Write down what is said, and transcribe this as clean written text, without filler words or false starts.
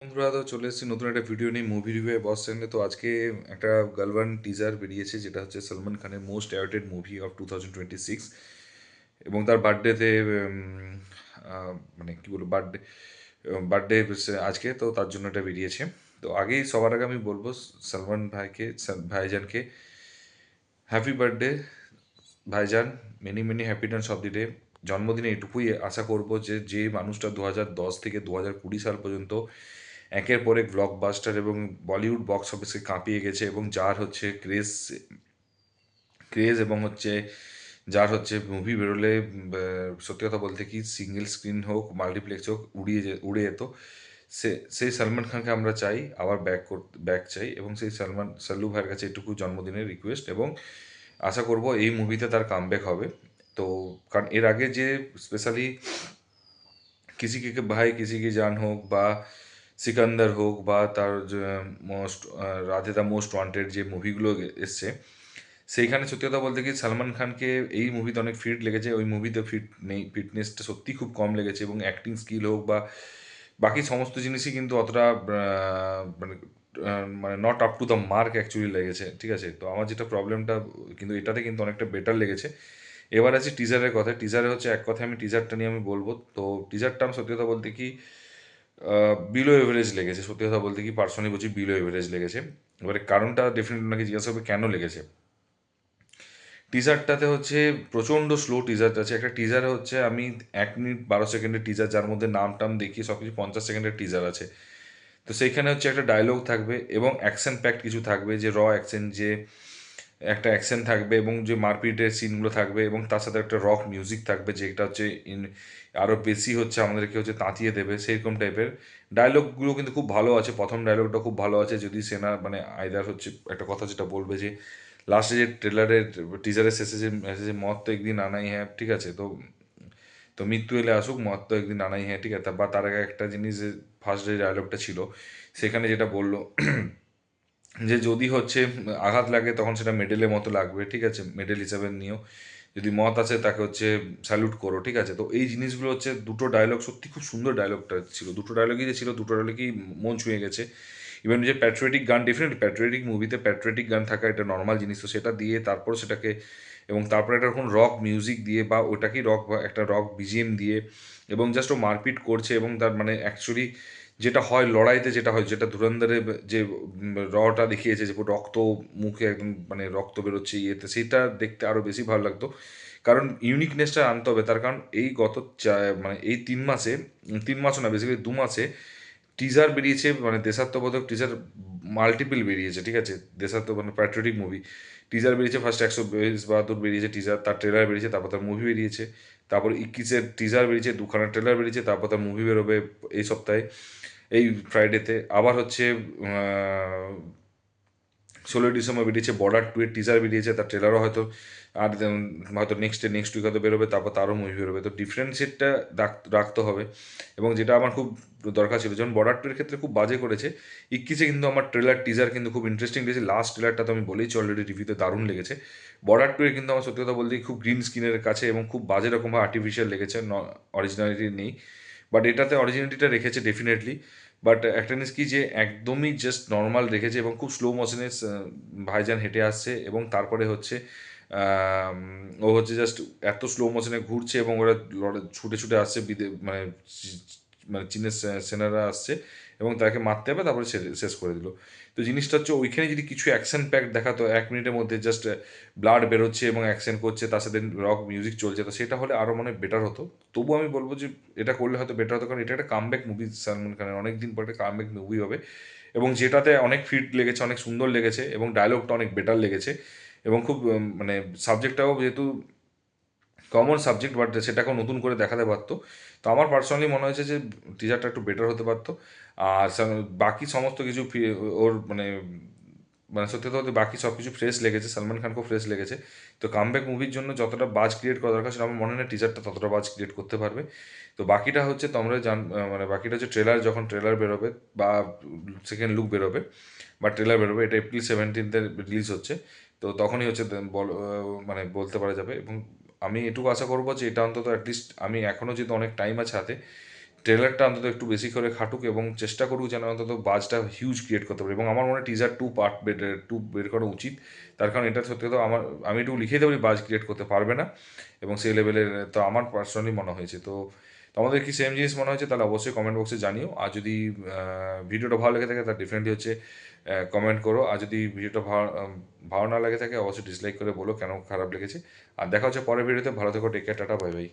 বন্ধুরা তো চলে এসেছি নতুন একটা ভিডিও নিয়ে মুভি রিভিউ বস চ্যানেলে। তো আজকে একটা গালওয়ান টিজার বেরিয়েছে, যেটা হচ্ছে সলমান খানের মোস্ট অ্যাওয়েটেড মুভি অফ 2026, এবং তার বার্থডেতে মানে কি বলবো, বার্থডে আজকে, তো তার জন্য এটা বেরিয়েছে। তো আগেই সবার আগে আমি বলবো সলমান ভাইজানকে হ্যাপি বার্থডে ভাইজান, many many happiness of the day. জন্মদিনে এটুকুই আশা করব যে যে মানুষটা 2010 থেকে 2020 সাল পর্যন্ত একের পর এক ব্লকবাস্টার এবং বলিউড বক্স অফিসকে কাঁপিয়ে গেছে, এবং যার হচ্ছে ক্রেজ ক্রেজ এবং হচ্ছে যার হচ্ছে মুভি বেরোলে সত্যি কথা বলতে কি সিঙ্গেল স্ক্রিন হোক মাল্টিপ্লেক্স হোক উড়ে যেত, সেই সলমান খানকে আমরা চাই আবার ব্যাক চাই, এবং সেই সল্লু ভাইয়ের কাছে এটুকু জন্মদিনের রিকোয়েস্ট, এবং আশা করব এই মুভিতে তার কামব্যাক হবে। তো কারণ এর আগে যে স্পেশালি কিসি কে ভাই কিসি কি জান হোক বা সিকান্দার হোক বা তার most Radhe the most wanted যে মুভিগুলো এসছে, সেইখানে সত্যি কথা বলতে কি সালমান খানকে এই মুভিতে অনেক ফিট লেগেছে, ওই মুভিতে ফিট নেই, ফিটনেসটা সত্যি খুব কম লেগেছে, এবং অ্যাক্টিং স্কিল হোক বা বাকি সমস্ত জিনিসই কিন্তু অতটা মানে not up to the mark actually লেগেছে, ঠিক আছে। তো আমার যেটা প্রবলেমটা, কিন্তু এটাতে কিন্তু অনেকটা বেটার লেগেছে। এবার আছে টিজারের কথা। টিজারে হচ্ছে এক কথায় আমি টিজারটা নিয়ে আমি বলবো। তো টিজারটা আমি সত্যি কথা বলতে কি বিলো এভারেজ লেগেছে, সত্যি কথা বলতে কি পার্সোনালি বলছি বিলো এভারেজ লেগেছে। এবারে কারণটা ডেফিনেটলি ওনাকে জিজ্ঞাসা হবে কেন লেগেছে। টিজারটাতে হচ্ছে প্রচণ্ড স্লো টিজারটা আছে। একটা টিজারে হচ্ছে আমি 1 মিনিট 12 সেকেন্ডের টিজার, যার মধ্যে নাম টাম দেখিয়ে সব কিছু 50 সেকেন্ডের টিজার আছে। তো সেইখানে হচ্ছে একটা ডায়লগ থাকবে এবং অ্যাকশন প্যাক্ট কিছু থাকবে, যে অ্যাকশন, যে একটা অ্যাকশন থাকবে এবং যে মারপিটের সিনগুলো থাকবে, এবং তার সাথে একটা রক মিউজিক থাকবে, যেটা হচ্ছে আরও বেশি হচ্ছে আমাদেরকে হচ্ছে তাঁতিয়ে দেবে সেইরকম টাইপের। ডায়লগগুলো কিন্তু খুব ভালো আছে, প্রথম ডায়লগটা খুব ভালো আছে। যদি সেনা মানে আইদার হচ্ছে একটা কথা যেটা বলবে যে লাস্টে যে টিজারের শেষে যে মেসেজে মত তো একদিন আনাই হ্যাঁ, ঠিক আছে। তো তো মৃত্যু এলে আসুক, মত তো একদিন আনাই হ্যাঁ, ঠিক আছে। বা তার আগে একটা জিনিস, যে ফার্স্ট যে ডায়লগটা ছিল সেখানে যেটা বললো যে যদি হচ্ছে আঘাত লাগে তখন সেটা মেডেলের মতো লাগবে, ঠিক আছে, মেডেল হিসাবে নিও। যদি মত আছে তাকে হচ্ছে স্যালুট করো, ঠিক আছে। তো এই জিনিসগুলো হচ্ছে দুটো ডায়লগ, সত্যি খুব সুন্দর ডায়লগটা ছিল। দুটো ডায়লগই যে ছিল, দুটো ডায়লগই মন ছুঁয়ে গেছে। ইভেন যে প্যাট্রিয়টিক গান, ডেফিনেটলি প্যাট্রিয়টিক মুভিতে প্যাট্রিয়টিক গান থাকা এটা নর্মাল জিনিস, তো সেটা দিয়ে তারপর সেটাকে, এবং তারপরে একটা রকম রক মিউজিক দিয়ে বা ওটাকেই রক বা একটা রক বিজিএম দিয়ে, এবং জাস্ট ও মারপিট করছে, এবং তার মানে অ্যাকচুয়ালি যেটা হয় লড়াইতে, যেটা হয়, যেটা ধুরন্ধরে যে রটা দেখিয়েছে, যে পুরো রক্ত, মুখে একদম মানে রক্ত বেরোচ্ছে ইয়েতে, সেটা দেখতে আরও বেশি ভালো লাগতো। কারণ ইউনিকনেসটা আনতে হবে, তার কারণ এই মানে এই 3 মাসে, 3 মাসও না, বেসিক্যালি 2 মাসে টিজার বেরিয়েছে, মানে দেশাত্মবোধক টিজার মাল্টিপল বেরিয়েছে, ঠিক আছে। মানে প্যাট্রিয়টিক মুভি টিজার বেরিয়েছে, ফার্স্ট 120 বাহাদুর বেরিয়েছে টিজার, তার ট্রেলার বেরিয়েছে, তারপর তার মুভি বেরিয়েছে, তারপর 21-এর টিজার বেরিয়েছে, 2খানা ট্রেলার বেরিয়েছে, তারপর তার মুভি বেরোবে এই সপ্তাহে, এই ফ্রাইডেতে। আবার হচ্ছে 16ই ডিসেম্বর বেরিয়েছে বর্ডার 2-এর টিজার বেরিয়েছে, তার ট্রেলারও হয়তো, আর হয়তো নেক্সট উইক হয়তো বেরোবে, তারপর তারও মুভি বেরোবে। তো ডিফারেন্সিয়েটটা রাখতে হবে, এবং যেটা আমার খুব দরকার ছিল, যেমন বর্ডার 2-এর ক্ষেত্রে খুব বাজে করেছে, 21-এ কিন্তু আমার ট্রেলার টিজার কিন্তু খুব ইন্টারেস্টিং লেগেছে। লাস্ট ট্রেলারটা তো আমি বলেইছি অলরেডি, রিভিউতে দারুণ লেগেছে। বর্ডার 2-এর কিন্তু আমার সত্যি কথা বলতে খুব গ্রিন স্ক্রিনের কাছে এবং খুব বাজে রকমভাবে আর্টিফিশিয়াল লেগেছে, অরিজিনালিটি নেই। বাট এটাতে অরিজিনালিটিটা রেখেছে ডেফিনেটলি। বাট একটা জিনিস কি, যে একদমই জাস্ট নর্মাল রেখেছে, এবং খুব স্লো মোশনে ভাইজান হেঁটে আসছে, এবং তারপরে হচ্ছে আম, ও হচ্ছে জাস্ট এত স্লো মোশনে ঘুরছে, এবং ওরা ছুটে ছুটে আসছে, মানে চীনের সেনারা আসছে, এবং তাকে মারতে হবে, তারপরে শেষ করে দিল। তো জিনিসটা হচ্ছে ওইখানে যদি কিছু অ্যাকশন প্যাক দেখাতো, 1 মিনিটের মধ্যে জাস্ট ব্লাড বেরোচ্ছে এবং অ্যাকশন করছে, তার সাথে রক মিউজিক চলছে, তো সেটা হলে আরও মনে বেটার হতো। তবু আমি বলবো যে এটা করলে হয়তো বেটার হতো, কারণ এটা একটা কামব্যাক মুভি, সালমান খানের অনেক দিন পর একটা কামব্যাক মুভি হবে, এবং যেটাতে অনেক ফিট লেগেছে, অনেক সুন্দর লেগেছে, এবং ডায়লগটা অনেক বেটার লেগেছে, এবং খুব মানে সাবজেক্টটাও যেহেতু কমন সাবজেক্ট, বাট সেটাকেও নতুন করে দেখাতে পারতো। তো আমার পার্সোনালি মনে হয়েছে যে টিজারটা একটু বেটার হতে পারতো। আর বাকি সমস্ত কিছু ওর মানে মানে সত্যি কথা বলতে বাকি সব কিছু ফ্রেশ লেগেছে, সলমান খানকেও ফ্রেশ লেগেছে। তো কামব্যাক মুভির জন্য যতটা বাজ ক্রিয়েট করা দরকার সেটা আমার মনে হয় না টিজারটা ততটা বাজ ক্রিয়েট করতে পারবে। তো বাকিটা হচ্ছে তোমরা মানে বাকিটা হচ্ছে ট্রেলার, যখন ট্রেলার বেরোবে বা সেকেন্ড লুক বেরোবে বা ট্রেলার বেরোবে, এটা April 17 রিলিজ হচ্ছে। তো তখনই হচ্ছে মানে বলতে পারা যাবে। এবং আমি এটুকু আশা করবো যে এটা অন্তত অ্যাটলিস্ট, আমি এখনও যেহেতু অনেক টাইম আছে হাতে, ট্রেলারটা অন্তত একটু বেশি করে খাটুক এবং চেষ্টা করুক যেন অন্তত বাজটা হিউজ ক্রিয়েট করতে পারে। এবং আমার মনে হয় টিজার টু বের করা উচিত। তার কারণ এটা সত্যি কথা আমি একটু লিখে দিতে পারি বাজ ক্রিয়েট করতে পারবে না, এবং সেই লেভেলের তো আমার পার্সোনালি মনে হয়েছে। তো তোমাদের কি সেম জিনিস মনে হয়েছে তাহলে অবশ্যই কমেন্ট বক্সে জানিও। আর যদি ভিডিওটা ভালো লেগে থাকে তার ডিফারেন্টলি হচ্ছে কমেন্ট করো। আর যদি ভিডিওটা ভালো না লাগে থাকে অবশ্যই ডিসলাইক করে বলো কেন খারাপ লেগেছে। আর দেখা হচ্ছে পরের ভিডিওতে। ভালো থেকো, take care, tata, bye by.